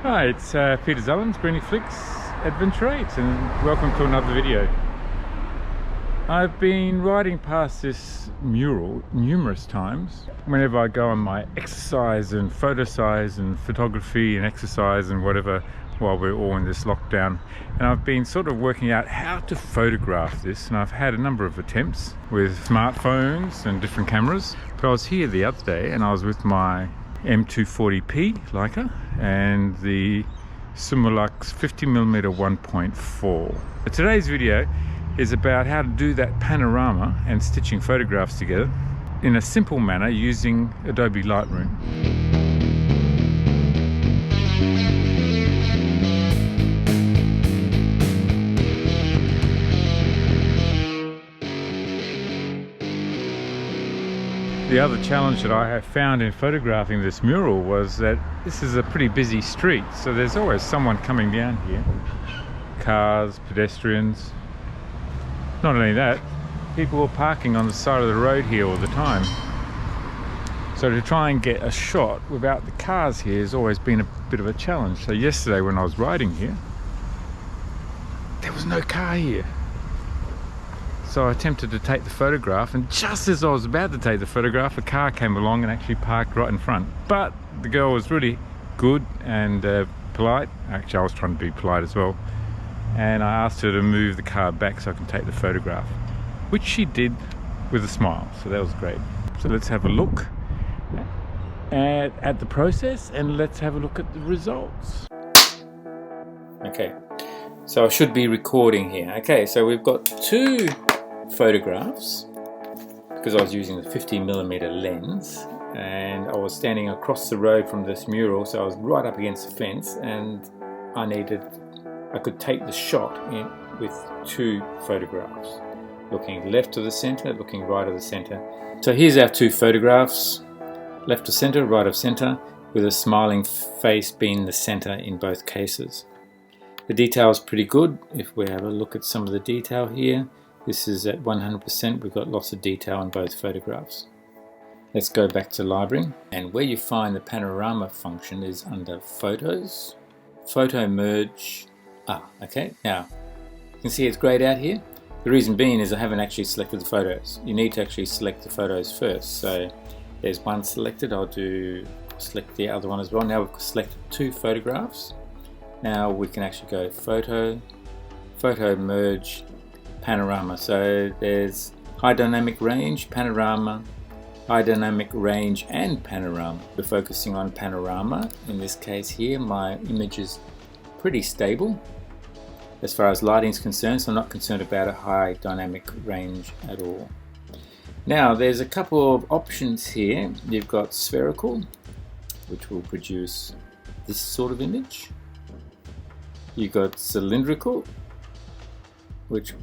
Hi, it's Peter Zellens, Griniflix Adventure 8, and welcome to another video. I've been riding past this mural numerous times whenever I go on my exercise and photography and exercise and whatever while we're all in this lockdown. And I've been sort of working out how to photograph this, and I've had a number of attempts with smartphones and different cameras. But I was here the other day and I was with my M240p Leica and the Summilux 50mm 1.4. Today's video is about how to do that panorama and stitching photographs together in a simple manner using Adobe Lightroom. The other challenge that I have found in photographing this mural was that this is a pretty busy street, so there's always someone coming down here. Cars, pedestrians. Not only that, people are parking on the side of the road here all the time. So to try and get a shot without the cars here has always been a bit of a challenge. So yesterday when I was riding here, there was no car here. So I attempted to take the photograph, and just as I was about to take the photograph, a car came along and actually parked right in front. But the girl was really good and polite. Actually, I was trying to be polite as well. And I asked her to move the car back so I can take the photograph, which she did with a smile. So that was great. So let's have a look at the process, and let's have a look at the results. Okay, so I should be recording here. Okay, so we've got two photographs because I was using the 50mm lens, and I was standing across the road from this mural, so I was right up against the fence, and I could take the shot in with two photographs, looking left of the center, looking right of the center. So here's our two photographs, left of center, right of center, with a smiling face being the center in both cases. The detail is pretty good. If we have a look at some of the detail here, this is at 100%. We've got lots of detail in both photographs. Let's go back to library, and where you find the panorama function is under photos, photo merge. Okay, now you can see it's grayed out here. The reason being is I haven't actually selected the photos. You need to actually select the photos first. So there's one selected. I'll select the other one as well. Now we've selected two photographs. Now we can actually go photo, photo merge, panorama. So there's high dynamic range, panorama, high dynamic range and panorama. We're focusing on panorama. In this case here, my image is pretty stable as far as lighting is concerned, so I'm not concerned about a high dynamic range at all. Now there's a couple of options here. You've got spherical, which will produce this sort of image. You've got cylindrical, which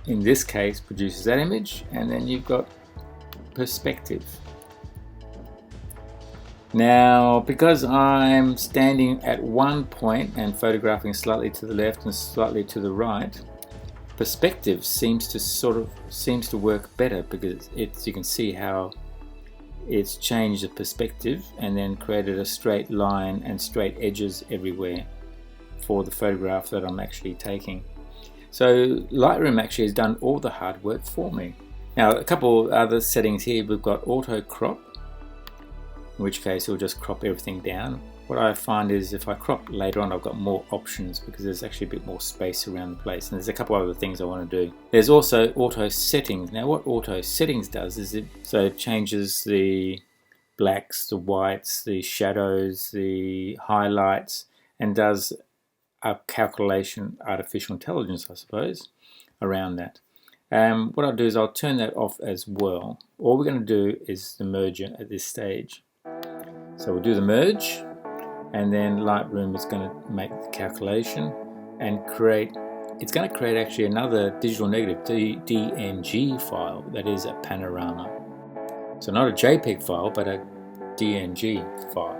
in this case produces that image, and then you've got perspective. Now, because I'm standing at one point and photographing slightly to the left and slightly to the right, perspective seems to work better, because you can see how it's changed the perspective and then created a straight line and straight edges everywhere for the photograph that I'm actually taking. So Lightroom actually has done all the hard work for me. Now a couple other settings here. We've got auto crop, in which case it'll just crop everything down. What I find is if I crop later on, I've got more options because there's actually a bit more space around the place, and there's a couple other things I want to do. There's also auto settings. Now what auto settings does is it changes the blacks, the whites, the shadows, the highlights, and does a calculation, artificial intelligence I suppose, around that. What I'll do is I'll turn that off as well. All we're going to do is the merger at this stage. So we'll do the merge, and then Lightroom is going to make the calculation and it's going to create actually another digital negative DNG file that is a panorama. So not a JPEG file, but a DNG file.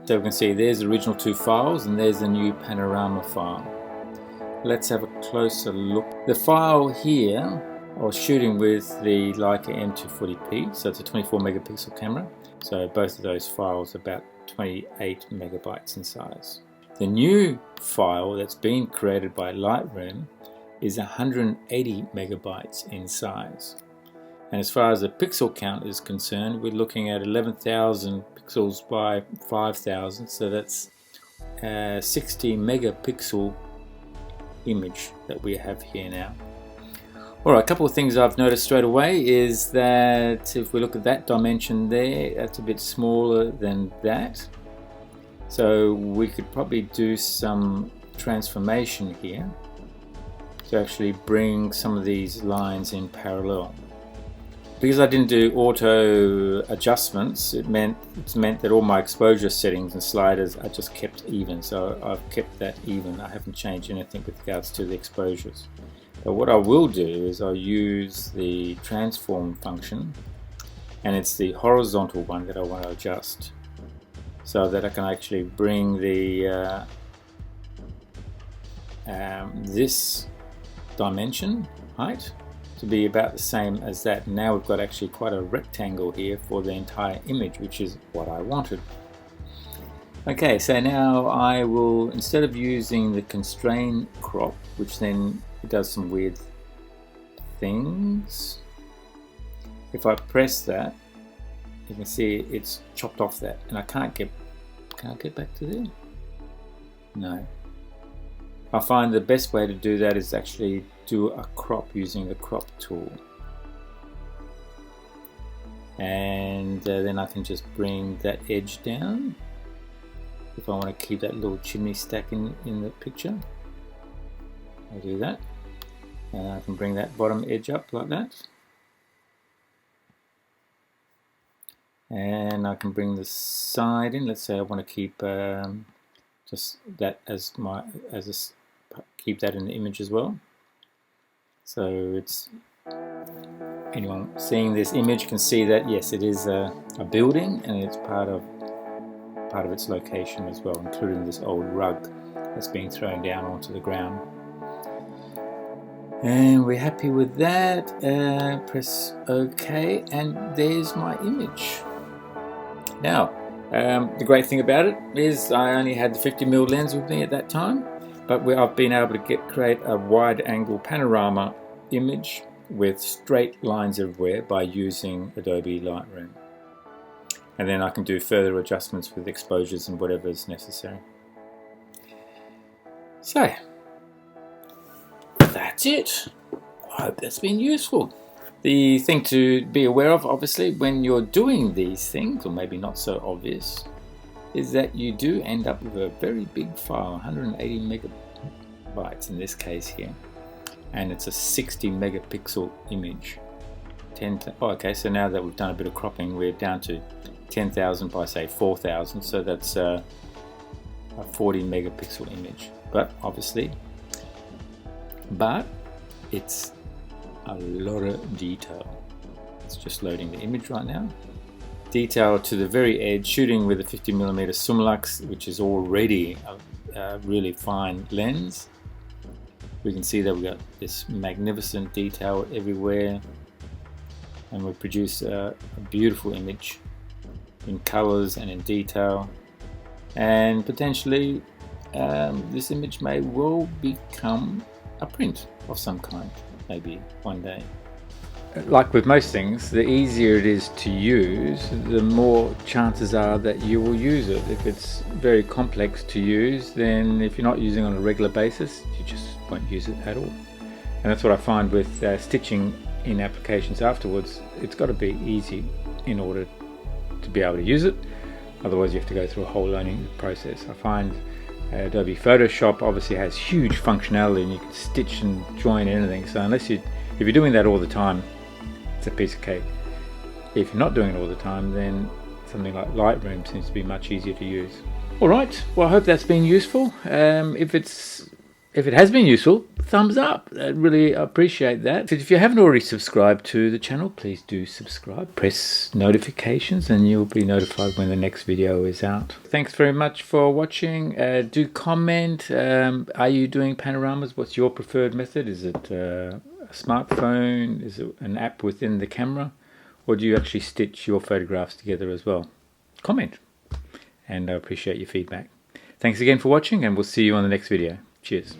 So we can see there's the original two files and there's the new panorama file. Let's have a closer look. The file here, I was shooting with the Leica M240p, so it's a 24 megapixel camera. So both of those files are about 28 megabytes in size. The new file that's been created by Lightroom is 180 megabytes in size. And as far as the pixel count is concerned, we're looking at 11,000 pixels by 5,000, so that's 60 megapixel image that we have here now. Alright, a couple of things I've noticed straight away is that if we look at that dimension there, that's a bit smaller than that. So we could probably do some transformation here to actually bring some of these lines in parallel. Because I didn't do auto adjustments, it's meant that all my exposure settings and sliders are just kept even. So I've kept that even. I haven't changed anything with regards to the exposures. But what I will do is I'll use the transform function, and it's the horizontal one that I want to adjust, so that I can actually bring the this dimension height to be about the same as that. Now we've got actually quite a rectangle here for the entire image, which is what I wanted. Okay, so now I will, instead of using the constrain crop, which then it does some weird things, if I press that, you can see it's chopped off that, and I can't get, can I get back to there? No. I find the best way to do that is actually do a crop using the crop tool, and then I can just bring that edge down if I want to keep that little chimney stack in the picture. I'll do that, and I can bring that bottom edge up like that, and I can bring the side in. Let's say I want to keep just that as my keep that in the image as well. So it's, anyone seeing this image can see that yes, it is a building, and it's part of its location as well, including this old rug that's being thrown down onto the ground. And we're happy with that. Press OK, and there's my image. Now, the great thing about it is I only had the 50mm lens with me at that time, but I've been able to create a wide-angle panorama image with straight lines everywhere by using Adobe Lightroom. And then I can do further adjustments with exposures and whatever is necessary. So, that's it. I hope that's been useful. The thing to be aware of, obviously, when you're doing these things, or maybe not so obvious, is that you do end up with a very big file, 180 megabytes in this case here, and it's a 60 megapixel image. Okay, so now that we've done a bit of cropping, we're down to 10,000 by say 4,000, so that's a 40 megapixel image. But obviously, it's a lot of detail. It's just loading the image right now. Detail to the very edge, shooting with a 50mm Summilux, which is already a really fine lens. We can see that we've got this magnificent detail everywhere, and we produce a beautiful image in colors and in detail, and potentially this image may well become a print of some kind, maybe one day. Like with most things, the easier it is to use, the more chances are that you will use it. If it's very complex to use, then if you're not using it on a regular basis, you just won't use it at all. And that's what I find with stitching in applications afterwards. It's got to be easy in order to be able to use it. Otherwise you have to go through a whole learning process. I find Adobe Photoshop obviously has huge functionality, and you can stitch and join anything. So if you're doing that all the time, it's a piece of cake. If you're not doing it all the time, then something like Lightroom seems to be much easier to use. Alright, well I hope that's been useful. If it has been useful, thumbs up. I really appreciate that. If you haven't already subscribed to the channel, please do subscribe. Press notifications and you'll be notified when the next video is out. Thanks very much for watching. Do comment. Are you doing panoramas? What's your preferred method? Is it a smartphone? Is it an app within the camera? Or do you actually stitch your photographs together as well? Comment. And I appreciate your feedback. Thanks again for watching, and we'll see you on the next video. Cheers.